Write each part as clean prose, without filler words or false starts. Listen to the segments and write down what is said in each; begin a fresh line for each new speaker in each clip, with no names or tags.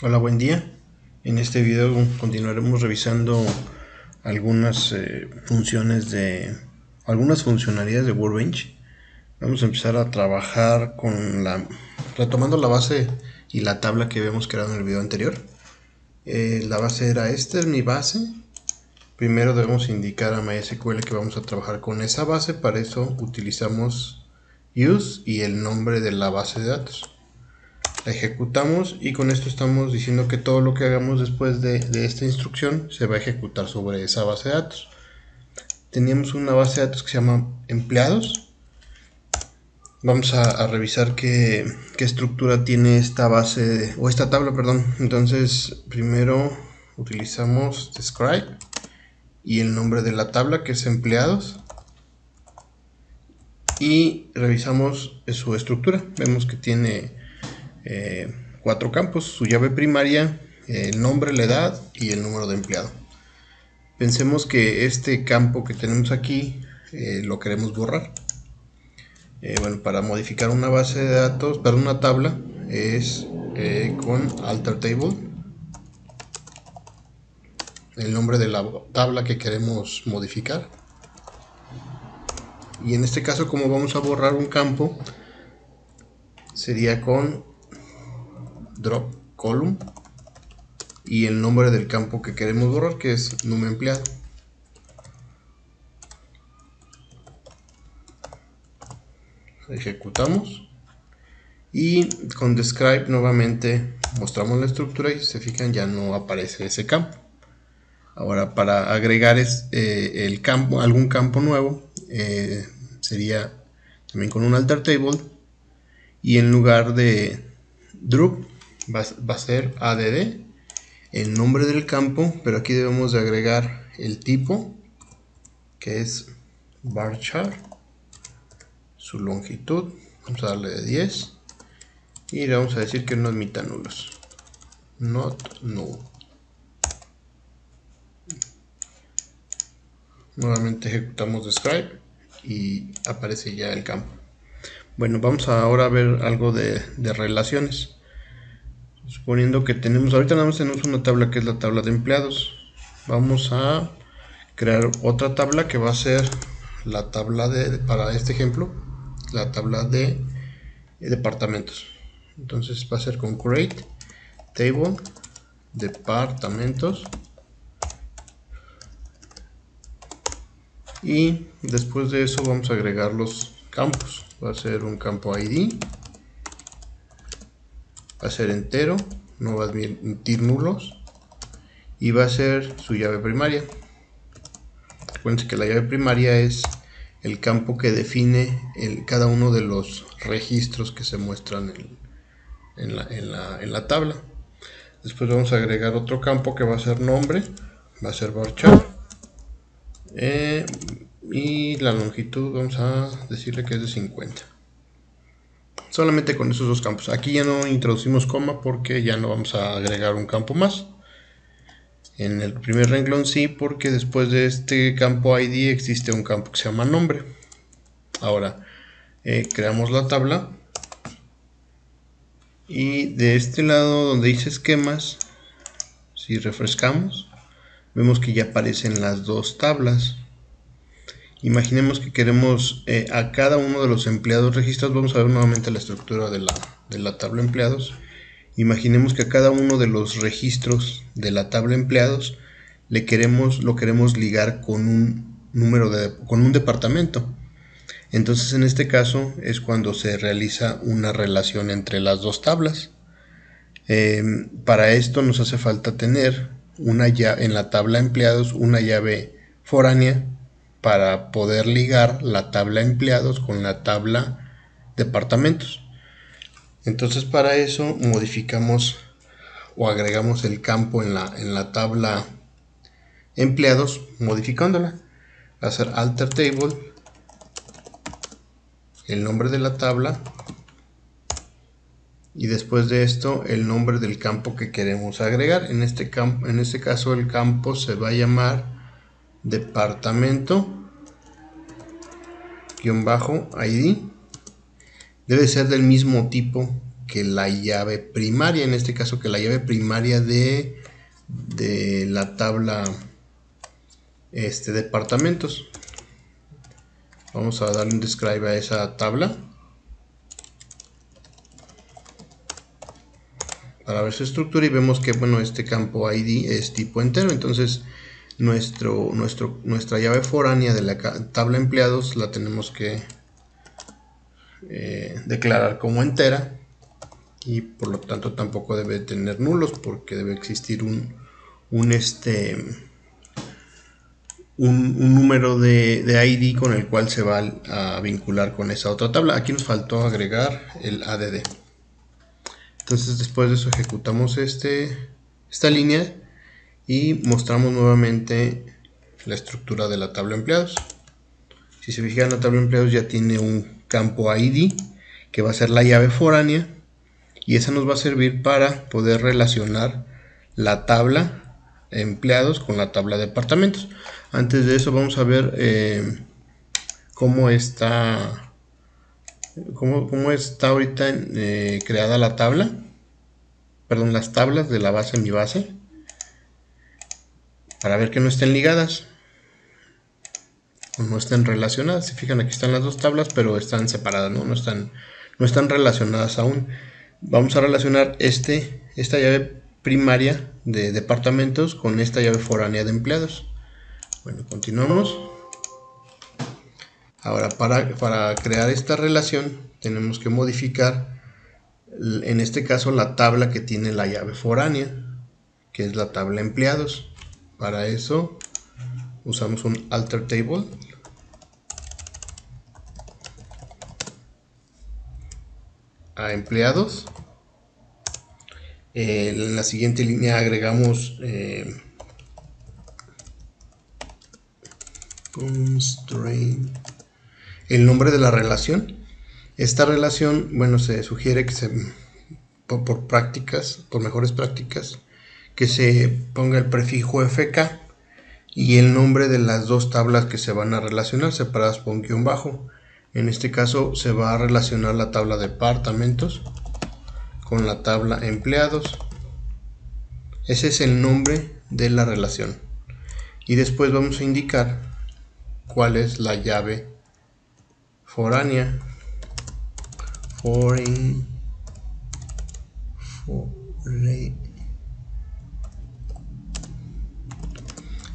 Hola, buen día. En este video continuaremos revisando algunas algunas funcionalidades de Workbench. Vamos a empezar a trabajar retomando la base y la tabla que habíamos creado en el video anterior. La base era esta, es mi base. Primero debemos indicar a MySQL que vamos a trabajar con esa base. Para eso utilizamos use y el nombre de la base de datos. La ejecutamos y con esto estamos diciendo que todo lo que hagamos después de esta instrucción se va a ejecutar sobre esa base de datos. Teníamos una base de datos que se llama empleados. Vamos a revisar qué estructura tiene esta base o esta tabla, perdón. Entonces primero utilizamos describe y el nombre de la tabla, que es empleados, y revisamos su estructura. Vemos que tiene 4 campos: su llave primaria, el nombre, la edad y el número de empleado. Pensemos que este campo que tenemos aquí lo queremos borrar. Bueno, para modificar una base de datos, para una tabla, es con alter table, el nombre de la tabla que queremos modificar. Y en este caso, como vamos a borrar un campo, sería con drop column y el nombre del campo que queremos borrar, que es num empleado. Ejecutamos y con describe nuevamente mostramos la estructura y, si se fijan, ya no aparece ese campo. Ahora, para agregar algún campo nuevo, sería también con un alter table, y en lugar de drop va a ser add, el nombre del campo, pero aquí debemos de agregar el tipo, que es varchar, su longitud, vamos a darle de 10 y le vamos a decir que no admita nulos, not null. Nuevamente ejecutamos describe y aparece ya el campo. Bueno, vamos ahora a ver algo de relaciones. Suponiendo que ahorita nada más tenemos una tabla, que es la tabla de empleados. Vamos a crear otra tabla que va a ser la tabla para este ejemplo, la tabla de departamentos. Entonces va a ser con create table departamentos, y después de eso vamos a agregar los campos. Va a ser un campo ID, va a ser entero, no va a admitir nulos, y va a ser su llave primaria. Recuerden que la llave primaria es el campo que define cada uno de los registros que se muestran en la tabla. Después vamos a agregar otro campo que va a ser nombre, va a ser varchar, y la longitud vamos a decirle que es de 50. Solamente con esos dos campos. Aquí ya no introducimos coma porque ya no vamos a agregar un campo más. En el primer renglón sí, porque después de este campo ID existe un campo que se llama nombre. Ahora creamos la tabla y de este lado donde dice esquemas, si refrescamos, vemos que ya aparecen las dos tablas. Imaginemos que queremos a cada uno de los empleados registrados. Vamos a ver nuevamente la estructura de la tabla empleados. Imaginemos que a cada uno de los registros de la tabla empleados lo queremos ligar con con un departamento. Entonces, en este caso es cuando se realiza una relación entre las dos tablas. Para esto nos hace falta tener en la tabla empleados una llave foránea para poder ligar la tabla empleados con la tabla departamentos. Entonces, para eso modificamos o agregamos el campo en la tabla empleados, modificándola. Va a ser alter table, el nombre de la tabla, y después de esto el nombre del campo que queremos agregar. En este caso el campo se va a llamar departamento -id. Debe ser del mismo tipo que la llave primaria, en este caso que la llave primaria de la tabla departamentos. Vamos a darle un describe a esa tabla para ver su estructura, y vemos que bueno, este campo ID es tipo entero. Entonces nuestra llave foránea de la tabla empleados la tenemos que declarar como entera, y por lo tanto tampoco debe tener nulos, porque debe existir un número de ID con el cual se va a vincular con esa otra tabla. Aquí nos faltó agregar el ADD. Entonces después de eso ejecutamos esta línea y mostramos nuevamente la estructura de la tabla empleados. Si se fijan, la tabla empleados ya tiene un campo ID que va a ser la llave foránea, y esa nos va a servir para poder relacionar la tabla empleados con la tabla departamentos. Antes de eso vamos a ver cómo está ahorita creada la tabla, perdón, las tablas de la base mi base, para ver que no estén ligadas o no estén relacionadas. Si fijan, aquí están las dos tablas, pero están separadas, no están relacionadas aún. Vamos a relacionar esta llave primaria de departamentos con esta llave foránea de empleados. Bueno, continuamos. Ahora, para crear esta relación tenemos que modificar, en este caso, la tabla que tiene la llave foránea, que es la tabla empleados. Para eso usamos un alter table a empleados. En la siguiente línea agregamos constraint, el nombre de la relación. Esta relación, bueno, se sugiere que por mejores prácticas, que se ponga el prefijo FK y el nombre de las dos tablas que se van a relacionar, separadas por un guión bajo. En este caso se va a relacionar la tabla departamentos con la tabla empleados. Ese es el nombre de la relación. Y después vamos a indicar cuál es la llave foránea.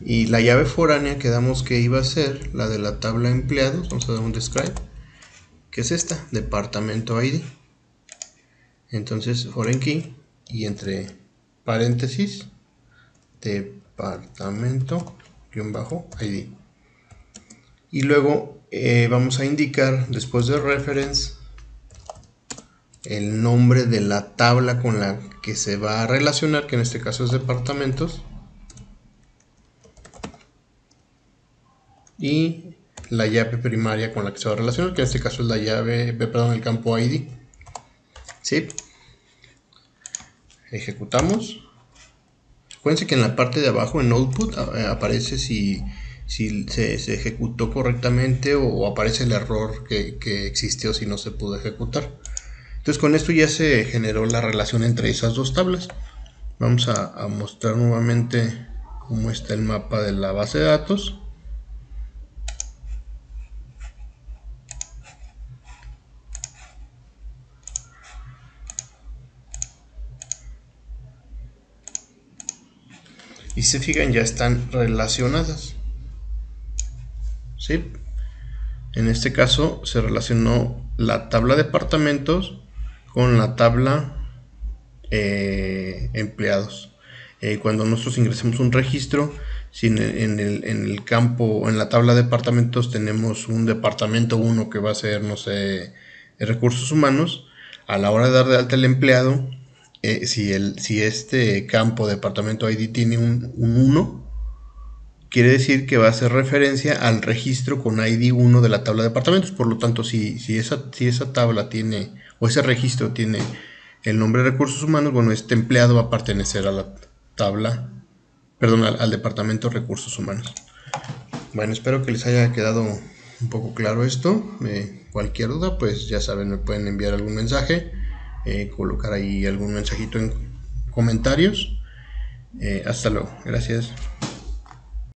Y la llave foránea quedamos que iba a ser la de la tabla empleados. Vamos a dar un describe, que es esta, departamento ID. Entonces foreign key y entre paréntesis departamento-id. Y luego vamos a indicar después de reference el nombre de la tabla con la que se va a relacionar, que en este caso es departamentos, y la llave primaria con la que se va a relacionar, que en este caso es la llave, perdón, el campo ID. ¿Sí? Ejecutamos. Acuérdense que en la parte de abajo en output aparece si se ejecutó correctamente, o aparece el error que existió si no se pudo ejecutar. Entonces con esto ya se generó la relación entre esas dos tablas. Vamos a mostrar nuevamente cómo está el mapa de la base de datos. Y si se fijan, ya están relacionadas. ¿Sí? En este caso se relacionó la tabla departamentos con la tabla empleados. Cuando nosotros ingresemos un registro, si en el campo, en la tabla de departamentos tenemos un departamento 1 que va a ser, no sé, recursos humanos, a la hora de dar de alta el empleado, si este campo departamento ID tiene un 1, quiere decir que va a hacer referencia al registro con ID 1 de la tabla de departamentos. Por lo tanto, si esa tabla tiene, o ese registro tiene el nombre de recursos humanos, bueno, este empleado va a pertenecer a la tabla, perdón, al departamento de recursos humanos. Bueno, espero que les haya quedado un poco claro esto. Cualquier duda, pues ya saben, me pueden enviar algún mensaje colocar ahí algún mensajito en comentarios. Hasta luego, gracias.